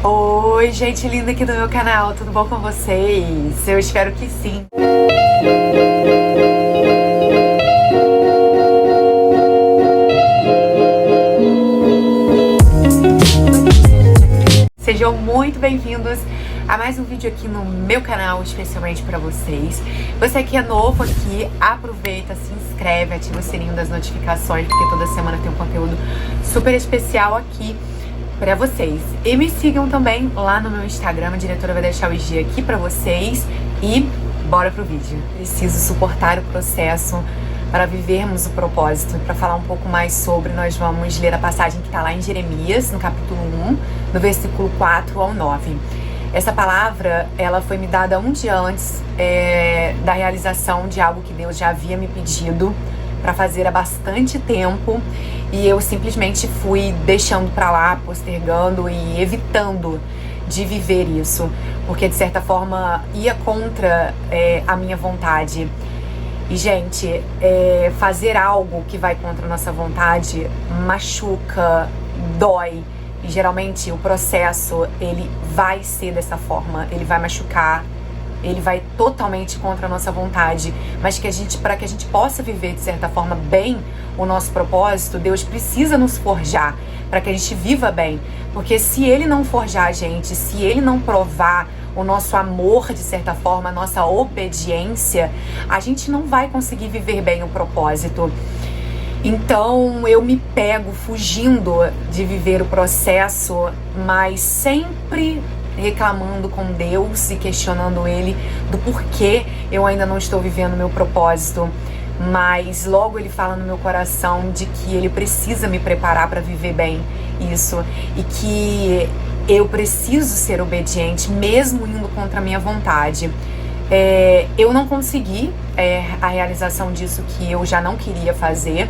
Oi, gente linda aqui do meu canal, tudo bom com vocês? Eu espero que sim. Sejam muito bem-vindos a mais um vídeo aqui no meu canal, especialmente para vocês. Você que é novo aqui, aproveita, se inscreve, ativa o sininho das notificações, porque toda semana tem um conteúdo super especial aqui para vocês. E me sigam também lá no meu Instagram, a diretora vai deixar o IG aqui para vocês. E bora pro vídeo. Preciso suportar o processo para vivermos o propósito. Para falar um pouco mais sobre, nós vamos ler a passagem que está lá em Jeremias, no capítulo 1, do versículo 4 ao 9. Essa palavra, ela foi me dada um dia antes da realização de algo que Deus já havia me pedido para fazer há bastante tempo, e eu simplesmente fui deixando para lá, postergando e evitando de viver isso, porque de certa forma ia contra a minha vontade. E gente, fazer algo que vai contra a nossa vontade machuca, dói, e geralmente o processo ele vai ser dessa forma, ele vai machucar, ele vai totalmente contra a nossa vontade, mas para que a gente possa viver de certa forma bem o nosso propósito, Deus precisa nos forjar para que a gente viva bem, porque se Ele não forjar a gente, se Ele não provar o nosso amor de certa forma, a nossa obediência, a gente não vai conseguir viver bem o propósito. Então eu me pego fugindo de viver o processo, mas sempre reclamando com Deus e questionando Ele do porquê eu ainda não estou vivendo o meu propósito. Mas logo Ele fala no meu coração de que Ele precisa me preparar para viver bem isso, e que eu preciso ser obediente mesmo indo contra a minha vontade. Eu não consegui a realização disso que eu já não queria fazer,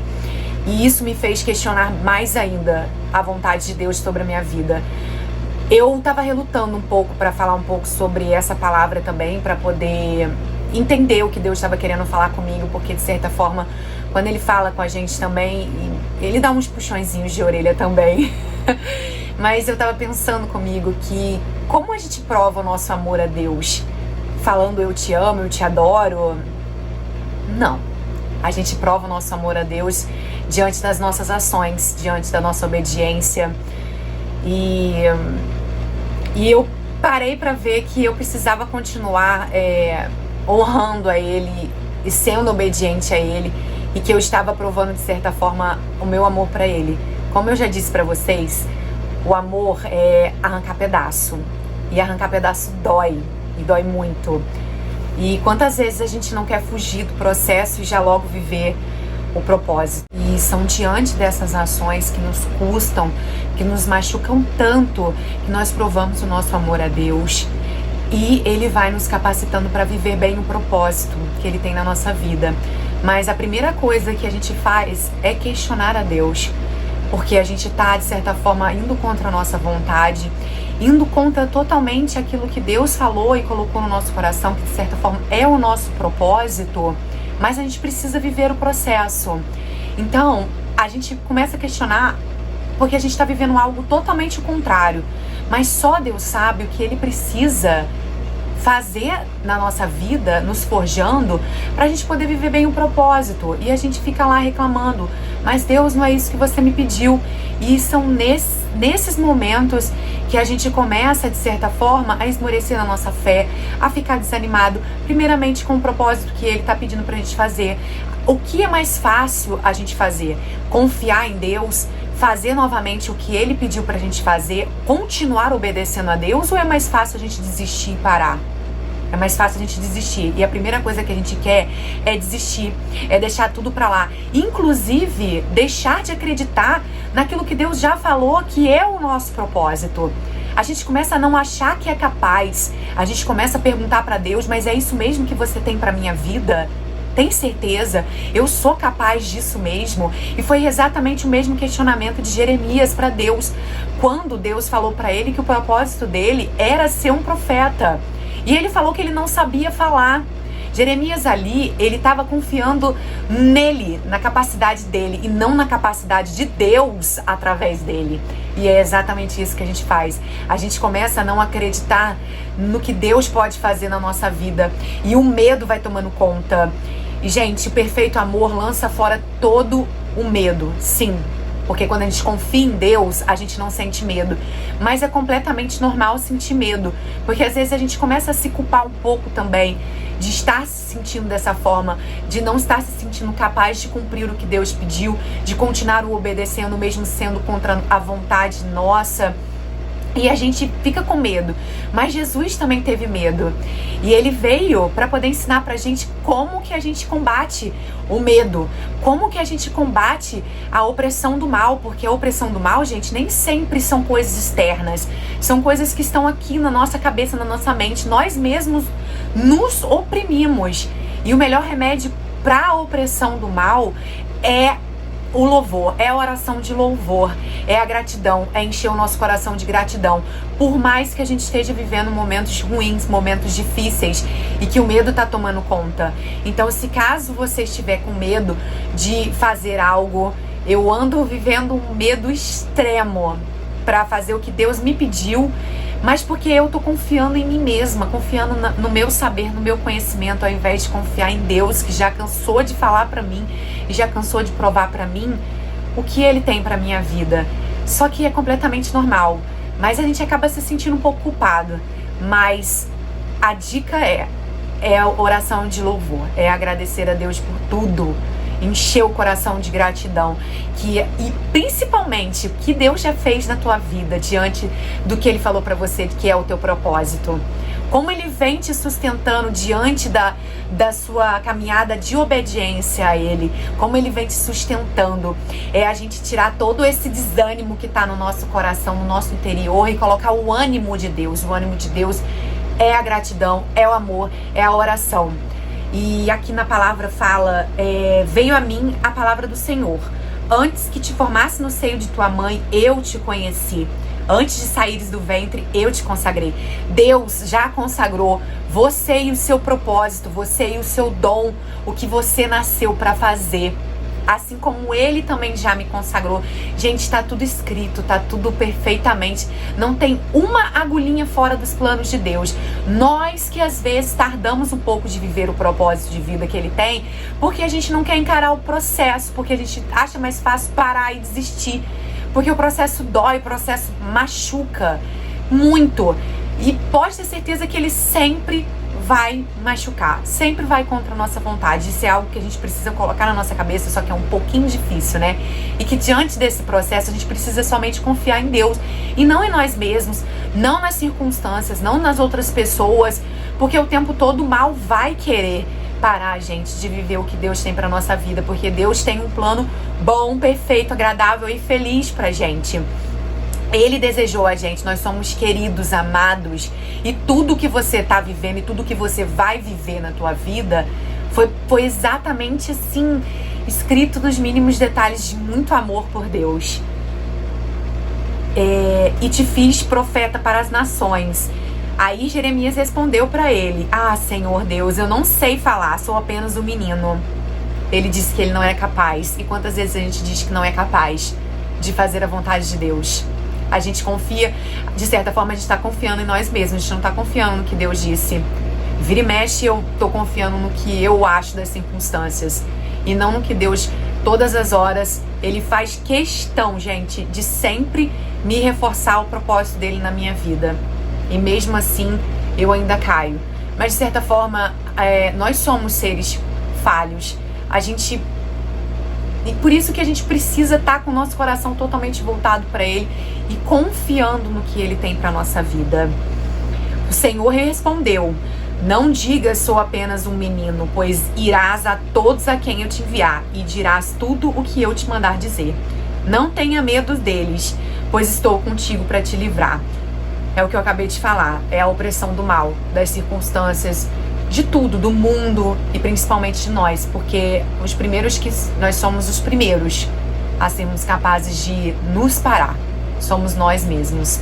e isso me fez questionar mais ainda a vontade de Deus sobre a minha vida. Eu estava relutando um pouco para falar um pouco sobre essa palavra também, para poder entender o que Deus estava querendo falar comigo, porque de certa forma, quando Ele fala com a gente também, Ele dá uns puxõezinhos de orelha também. Mas eu estava pensando comigo que como a gente prova o nosso amor a Deus? Falando eu te amo, eu te adoro? Não. A gente prova o nosso amor a Deus diante das nossas ações, diante da nossa obediência. E eu parei para ver que eu precisava continuar honrando a Ele e sendo obediente a Ele, e que eu estava provando de certa forma o meu amor para Ele. Como eu já disse para vocês, o amor é arrancar pedaço, e arrancar pedaço dói, e dói muito. E quantas vezes a gente não quer fugir do processo e já logo viver o propósito? E são diante dessas ações que nos custam, que nos machucam tanto, que nós provamos o nosso amor a Deus, e Ele vai nos capacitando para viver bem o propósito que Ele tem na nossa vida. Mas a primeira coisa que a gente faz é questionar a Deus, porque a gente está, de certa forma, indo contra a nossa vontade, indo contra totalmente aquilo que Deus falou e colocou no nosso coração, que de certa forma é o nosso propósito, mas a gente precisa viver o processo. Então, a gente começa a questionar porque a gente está vivendo algo totalmente contrário, mas só Deus sabe o que Ele precisa fazer na nossa vida, nos forjando, para a gente poder viver bem o propósito. E a gente fica lá reclamando, mas Deus, não é isso que você me pediu. E são nesses momentos que a gente começa, de certa forma, a esmorecer na nossa fé, a ficar desanimado, primeiramente com o propósito que Ele está pedindo para a gente fazer. O que é mais fácil a gente fazer? Confiar em Deus, fazer novamente o que Ele pediu pra gente fazer, continuar obedecendo a Deus, ou é mais fácil a gente desistir e parar? É mais fácil a gente desistir. E a primeira coisa que a gente quer é desistir, é deixar tudo pra lá. Inclusive, deixar de acreditar naquilo que Deus já falou que é o nosso propósito. A gente começa a não achar que é capaz. A gente começa a perguntar pra Deus, mas é isso mesmo que você tem pra minha vida? Tem certeza? Eu sou capaz disso mesmo? E foi exatamente o mesmo questionamento de Jeremias para Deus, quando Deus falou para ele que o propósito dele era ser um profeta. E ele falou que ele não sabia falar. Jeremias ali, ele estava confiando nele, na capacidade dele e não na capacidade de Deus através dele. E é exatamente isso que a gente faz. A gente começa a não acreditar no que Deus pode fazer na nossa vida e o medo vai tomando conta. E, gente, o perfeito amor lança fora todo o medo, sim. Porque quando a gente confia em Deus, a gente não sente medo. Mas é completamente normal sentir medo. Porque às vezes a gente começa a se culpar um pouco também de estar se sentindo dessa forma, de não estar se sentindo capaz de cumprir o que Deus pediu, de continuar o obedecendo mesmo sendo contra a vontade nossa. E a gente fica com medo. Mas Jesus também teve medo. E ele veio para poder ensinar pra gente como que a gente combate o medo. Como que a gente combate a opressão do mal. Porque a opressão do mal, gente, nem sempre são coisas externas. São coisas que estão aqui na nossa cabeça, na nossa mente. Nós mesmos nos oprimimos. E o melhor remédio para a opressão do mal é o louvor, é a oração de louvor, é a gratidão, é encher o nosso coração de gratidão. Por mais que a gente esteja vivendo momentos ruins, momentos difíceis e que o medo tá tomando conta. Então, se caso você estiver com medo de fazer algo, eu ando vivendo um medo extremo para fazer o que Deus me pediu, mas porque eu tô confiando em mim mesma, confiando no meu saber, no meu conhecimento, ao invés de confiar em Deus, que já cansou de falar pra mim e já cansou de provar pra mim o que Ele tem pra minha vida. Só que é completamente normal, mas a gente acaba se sentindo um pouco culpado. Mas a dica é a oração de louvor, é agradecer a Deus por tudo, encher o coração de gratidão, e principalmente o que Deus já fez na tua vida diante do que Ele falou pra você que é o teu propósito. Como Ele vem te sustentando diante da sua caminhada de obediência a Ele. Como Ele vem te sustentando. É a gente tirar todo esse desânimo que tá no nosso coração, no nosso interior, e colocar o ânimo de Deus. O ânimo de Deus é a gratidão, é o amor, é a oração. E aqui na palavra fala, veio a mim a palavra do Senhor. Antes que te formasse no seio de tua mãe, eu te conheci. Antes de saíres do ventre, eu te consagrei. Deus já consagrou você e o seu propósito, você e o seu dom, o que você nasceu para fazer. Assim como Ele também já me consagrou. Gente, tá tudo escrito, tá tudo perfeitamente. Não tem uma agulhinha fora dos planos de Deus. Nós que às vezes tardamos um pouco de viver o propósito de vida que Ele tem, porque a gente não quer encarar o processo, porque a gente acha mais fácil parar e desistir. Porque o processo dói, o processo machuca muito. E pode ter certeza que ele sempre vai machucar, sempre vai contra a nossa vontade. Isso é algo que a gente precisa colocar na nossa cabeça, só que é um pouquinho difícil, né? E que diante desse processo a gente precisa somente confiar em Deus e não em nós mesmos, não nas circunstâncias, não nas outras pessoas, porque o tempo todo o mal vai querer parar a gente de viver o que Deus tem pra nossa vida, porque Deus tem um plano bom, perfeito, agradável e feliz pra gente. Ele desejou a gente, nós somos queridos, amados, e tudo que você tá vivendo e tudo que você vai viver na tua vida foi exatamente assim, escrito nos mínimos detalhes de muito amor por Deus. E te fiz profeta para as nações. Aí Jeremias respondeu para ele: ah, Senhor Deus, eu não sei falar, sou apenas um menino. Ele disse que ele não era capaz. E quantas vezes a gente diz que não é capaz de fazer a vontade de Deus? A gente confia, de certa forma a gente está confiando em nós mesmos, a gente não está confiando no que Deus disse. Vira e mexe, eu tô confiando no que eu acho das circunstâncias e não no que Deus, todas as horas, Ele faz questão, gente, de sempre me reforçar o propósito dele na minha vida. E mesmo assim, eu ainda caio. Mas de certa forma, nós somos seres falhos. E por isso que a gente precisa estar com o nosso coração totalmente voltado para Ele e confiando no que Ele tem para nossa vida. O Senhor respondeu: não digas sou apenas um menino, pois irás a todos a quem eu te enviar e dirás tudo o que eu te mandar dizer. Não tenha medo deles, pois estou contigo para te livrar. É o que eu acabei de falar, é a opressão do mal, das circunstâncias, de tudo, do mundo e principalmente de nós, porque nós somos os primeiros a sermos capazes de nos parar, somos nós mesmos.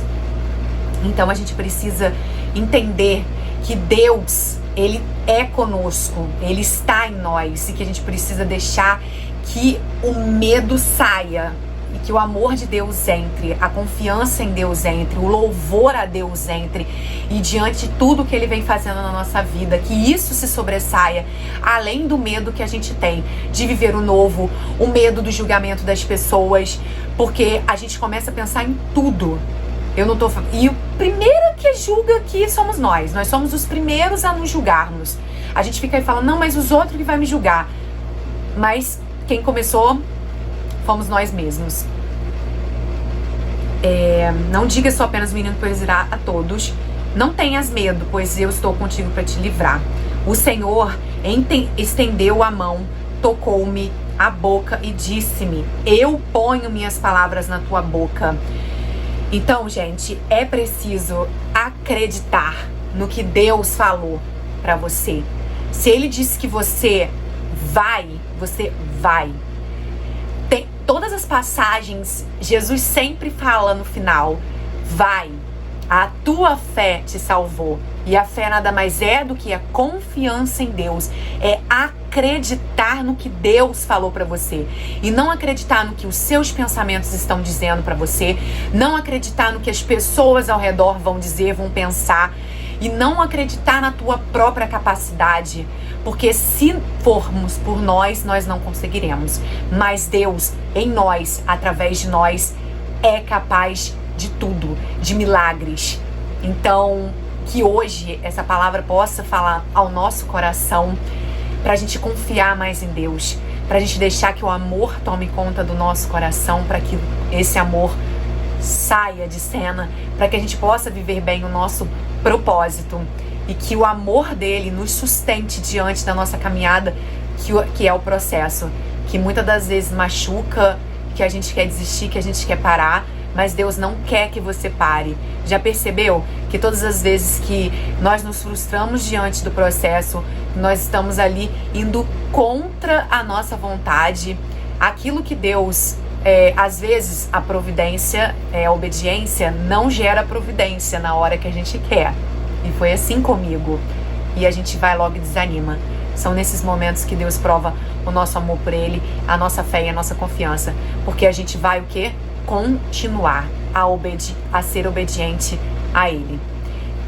Então a gente precisa entender que Deus Ele é conosco, Ele está em nós, e que a gente precisa deixar que o medo saia, e que o amor de Deus entre, a confiança em Deus entre, o louvor a Deus entre, e diante de tudo que Ele vem fazendo na nossa vida, que isso se sobressaia, além do medo que a gente tem de viver o novo, o medo do julgamento das pessoas, porque a gente começa a pensar em tudo. E o primeiro que julga aqui somos nós somos os primeiros a nos julgarmos. A gente fica aí falando, não, mas os outros que vai me julgar. Mas quem começou fomos nós mesmos. Não diga só apenas menino, pois irá a todos. Não tenhas medo, pois eu estou contigo para te livrar. O Senhor estendeu a mão, tocou-me a boca e disse-me: eu ponho minhas palavras na tua boca. Então, gente, é preciso acreditar no que Deus falou para você. Se Ele disse que você vai, você vai. Tem todas as passagens, Jesus sempre fala no final: vai, a tua fé te salvou. E a fé nada mais é do que a confiança em Deus. É acreditar no que Deus falou para você. E não acreditar no que os seus pensamentos estão dizendo para você. Não acreditar no que as pessoas ao redor vão dizer, vão pensar. E não acreditar na tua própria capacidade. Porque se formos por nós, nós não conseguiremos. Mas Deus, em nós, através de nós, é capaz de tudo, de milagres. Então, que hoje essa palavra possa falar ao nosso coração, pra gente confiar mais em Deus, pra gente deixar que o amor tome conta do nosso coração, pra que esse amor saia de cena, pra que a gente possa viver bem o nosso propósito e que o amor dele nos sustente diante da nossa caminhada, que é o processo, que muitas das vezes machuca, que a gente quer desistir, que a gente quer parar, mas Deus não quer que você pare. Já percebeu que todas as vezes que nós nos frustramos diante do processo, nós estamos ali indo contra a nossa vontade, aquilo que Deus, às vezes a providência, a obediência não gera providência na hora que a gente quer. E foi assim comigo. E a gente vai logo e desanima. São nesses momentos que Deus prova o nosso amor por Ele, a nossa fé e a nossa confiança. Porque a gente vai o quê? Continuar a ser obediente a Ele.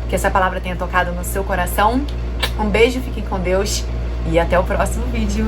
Que essa palavra tenha tocado no seu coração. Um beijo, fiquem com Deus e até o próximo vídeo.